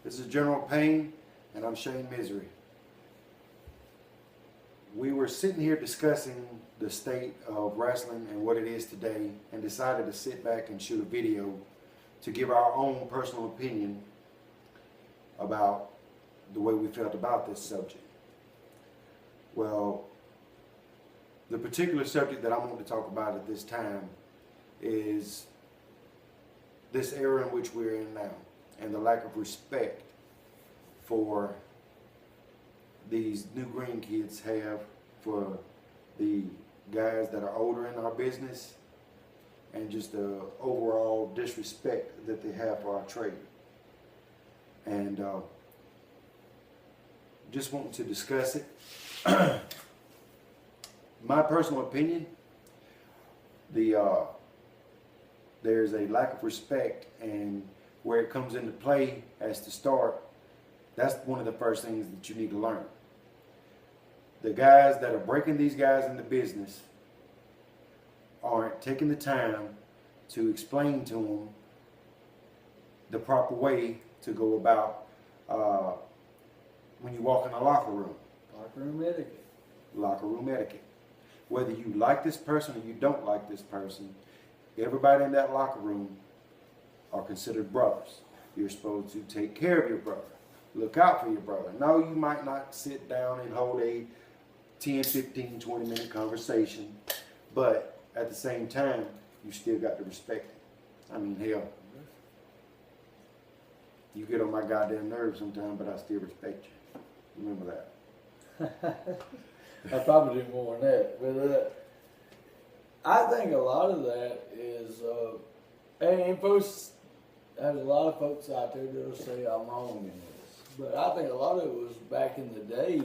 This is General Payne, and I'm Shane Misery. We were sitting here discussing the state of wrestling and what it is today, and decided to sit back and shoot a video to give our own personal opinion about the way we felt about this subject. Well, the particular subject that I want to talk about at this time is this era in which we're in now, and the lack of respect for these new green kids have for the guys that are older in our business, and just the overall disrespect that they have for our trade. And just wanting to discuss it. My personal opinion, there's a lack of respect, and where it comes into play as to start, that's one of the first things that you need to learn. The guys that are breaking these guys in the business aren't taking the time to explain to them the proper way to go about when you walk in a locker room. Locker room etiquette. Locker room etiquette. Whether you like this person or you don't like this person, everybody in that locker room are considered brothers. You're supposed to take care of your brother. Look out for your brother. No, you might not sit down and hold a 10, 15, 20-minute conversation, but at the same time, you still got to respect it. I mean, hell, you get on my goddamn nerves sometimes, but I still respect you. Remember that. I probably do more than that, but I think a lot of that is, and folks, there's a lot of folks out there that'll say I'm wrong in this, but I think a lot of it was back in the day.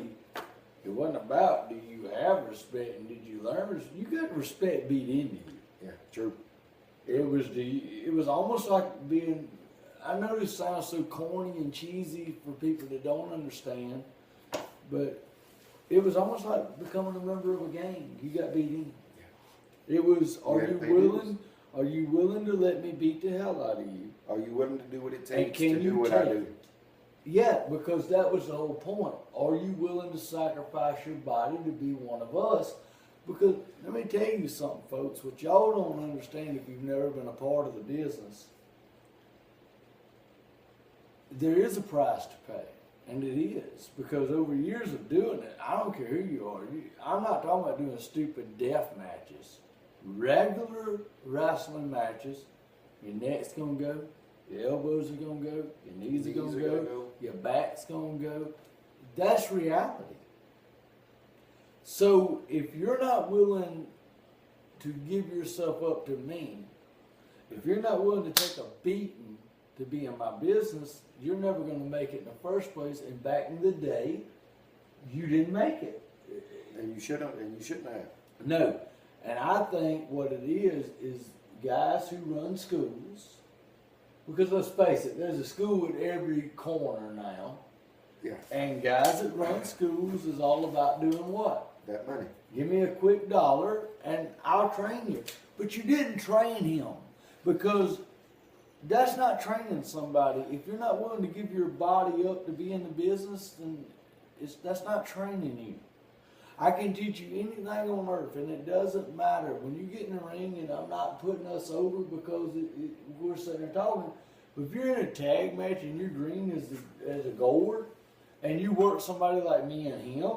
It wasn't about do you have respect and did you learn. You got respect beat into you. Yeah, true. It was almost like being. I know this sounds so corny and cheesy for people that don't understand, but it was almost like becoming a member of a gang. You got beat in. Yeah. It was. Are you willing? Are you willing to let me beat the hell out of you? Are you willing to do what it takes to do what I do? Yeah, because that was the whole point. Are you willing to sacrifice your body to be one of us? Because let me tell you something, folks, what y'all don't understand if you've never been a part of the business, there is a price to pay, and it is. Because over years of doing it, I don't care who you are. I'm not talking about doing stupid death matches. Regular wrestling matches, your neck's going to go, your elbows are going to go, your knees are going to go, your back's going to go. That's reality. So if you're not willing to give yourself up to me, if you're not willing to take a beating to be in my business, you're never going to make it in the first place. And back in the day, you didn't make it. And you shouldn't have. No. And I think what it is guys who run schools. Because let's face it, there's a school at every corner now. Yeah. And guys that run schools is all about doing what? That money. Give me a quick $1 and I'll train you. But you didn't train him, because that's not training somebody. If you're not willing to give your body up to be in the business, then that's not training you. I can teach you anything on earth, and it doesn't matter. When you get in the ring, and I'm not putting us over because we're sitting there talking, but if you're in a tag match and you're green as a gourd, and you work somebody like me and him,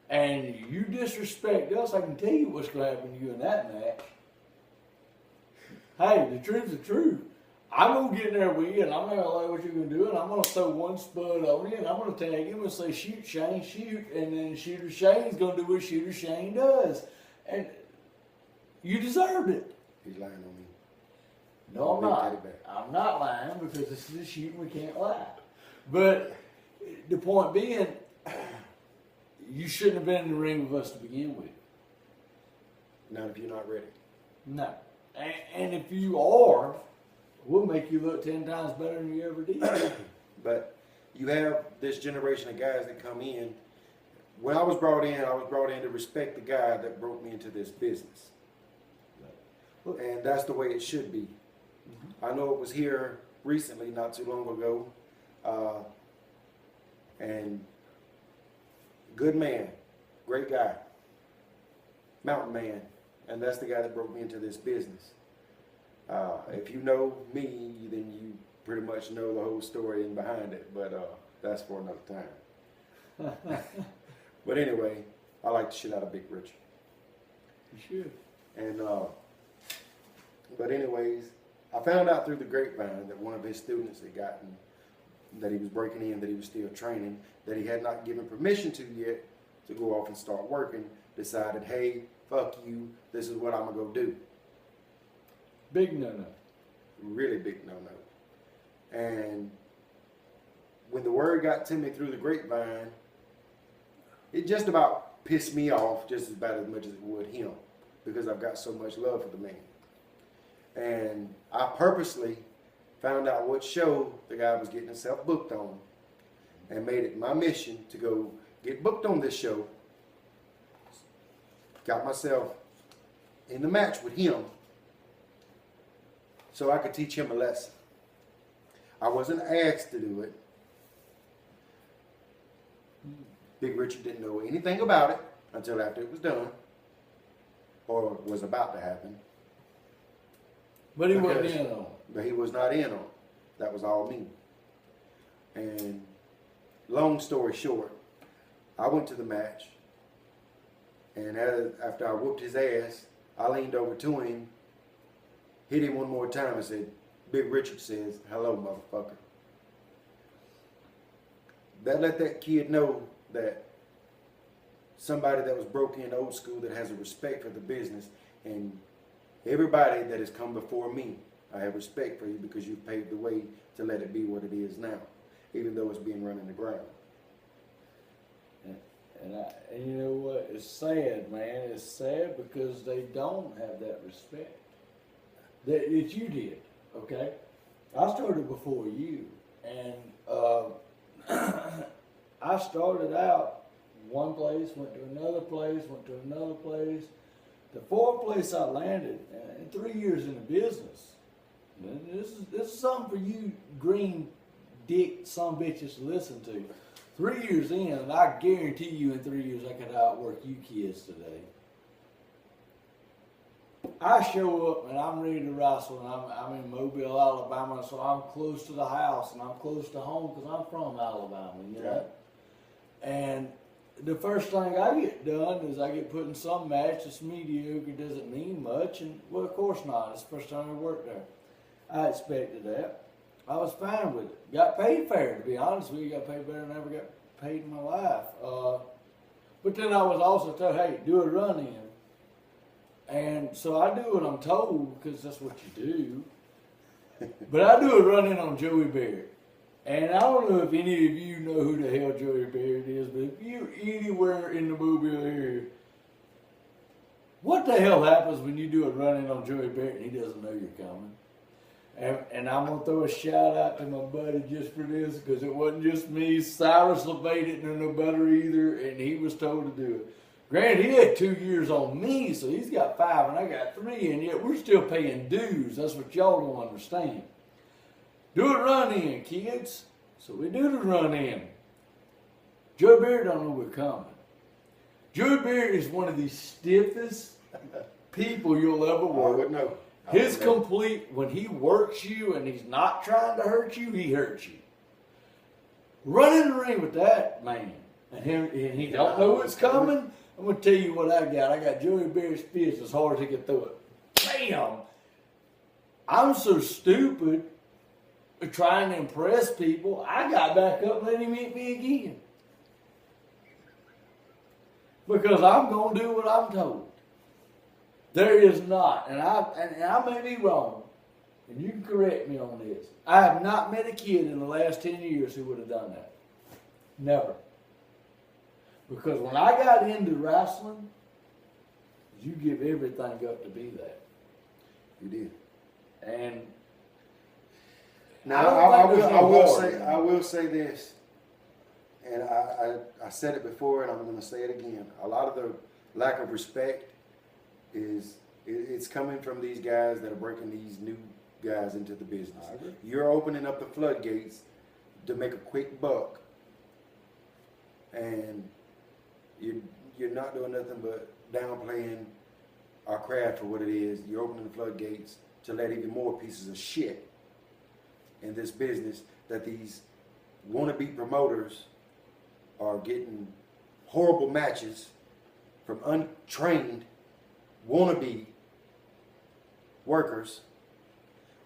and you disrespect us, I can tell you what's going to happen to you in that match. Hey, the truth's the truth. I'm going to get in there with you, and I'm not going to like what you're going to do, and I'm going to throw one spud on you, and I'm going to tag him and say, shoot, Shane, shoot, and then Shooter Shane's going to do what Shooter Shane does. And you deserved it. He's lying on me. No, I'm not. I'm not lying, because this is a shooting, we can't lie. But the point being, you shouldn't have been in the ring with us to begin with. Not if you're not ready. No. And if you are, we'll make you look 10 times better than you ever did. But you have this generation of guys that come in. When I was brought in to respect the guy that brought me into this business. And that's the way it should be. I know it was here recently, not too long ago. And good man, great guy, mountain man, and that's the guy that broke me into this business. If you know me, then you pretty much know the whole story and behind it, but that's for another time. But anyway, I like the shit out of Big Richard. You should. And but anyways, I found out through the grapevine that one of his students had gotten, that he was breaking in, that he was still training, that he had not given permission to yet to go off and start working, decided, hey, fuck you, this is what I'm gonna go do. Big no-no. Really big no-no. And when the word got to me through the grapevine, it just about pissed me off just about as much as it would him, because I've got so much love for the man. And I purposely found out what show the guy was getting himself booked on and made it my mission to go get booked on this show. Got myself in the match with him so I could teach him a lesson. I wasn't asked to do it. Big Richard didn't know anything about it until after it was done or was about to happen. But he wasn't in on it. But he was not in on it. That was all me. And long story short, I went to the match, and after I whooped his ass, I leaned over to him, hit him one more time and said, Big Richard says, hello, motherfucker. That let that kid know that somebody that was broke in old school, that has a respect for the business, and everybody that has come before me, I have respect for you because you've paved the way to let it be what it is now, even though it's being run in the ground. And you know what? It's sad, man. It's sad because they don't have that respect that you did. Okay, I started before you, and I started out one place, went to another place, went to another place. The fourth place I landed in 3 years in the business. This is something for you green dick some bitches to listen to. 3 years in, and I guarantee you in 3 years I could outwork you kids today. I show up and I'm ready to wrestle, and I'm in Mobile, Alabama, so I'm close to the house and I'm close to home because I'm from Alabama, you know. And the first thing I get done is I get put in some match that's mediocre, doesn't mean much, and well, of course not. It's the first time I worked there. I expected that. I was fine with it. Got paid fair, to be honest with you. Got paid better than I ever got paid in my life. But then I was also told, hey, do a run in. And so I do what I'm told because that's what you do. But I do a run in on Joey Barrett. And I don't know if any of you know who the hell Joey Barrett is, but if you're anywhere in the Mobile area, what the hell happens when you do a run in on Joey Barrett and he doesn't know you're coming? And I'm going to throw a shout out to my buddy just for this, because it wasn't just me. Cyrus LeVay didn't know no better either, and he was told to do it. Granted, he had 2 years on me, so he's got 5 and I got 3, and yet we're still paying dues. That's what y'all don't understand. Do a run in, kids. So we do the run in. Joey Barrett don't know we're coming. Joey Barrett is one of the stiffest people you'll ever work. I would know. His complete, when he works you and he's not trying to hurt you, he hurts you. Run in the ring with that man, and he don't know what's coming. I'm going to tell you what I got. I got Joey Barrett's fist as hard as he can throw it. Bam! I'm so stupid at trying to impress people, I got back up and let him hit me again. Because I'm going to do what I'm told. There is not, and I may be wrong, and you can correct me on this. I have not met a kid in the last 10 years who would have done that. Never. Because when I got into wrestling, you give everything up to be that. You did. And now I will say this, and I said it before, and I'm going to say it again. A lot of the lack of respect it's coming from these guys that are breaking these new guys into the business. You're opening up the floodgates to make a quick buck, and you're not doing nothing but downplaying our craft for what it is. You're opening the floodgates to let even more pieces of shit in this business, that these wannabe promoters are getting horrible matches from untrained wannabe workers,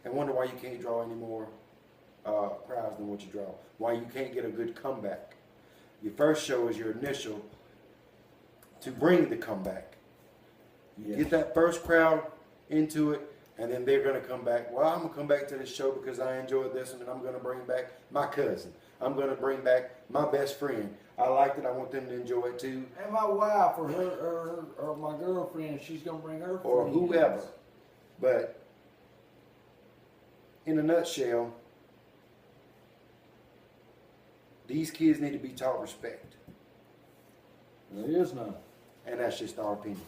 and wonder why you can't draw any more crowds than what you draw. Why you can't get a good comeback. Your first show is your initial to bring the comeback. You get that first crowd into it, and then they're going to come back. Well, I'm going to come back to this show because I enjoyed this one, and I'm going to bring back my cousin. I'm going to bring back my best friend. I liked it. I want them to enjoy it too. And my wife or her or my girlfriend, she's going to bring her Or friends. whoever. But in a nutshell, these kids need to be taught respect. There is none. And that's just our opinion.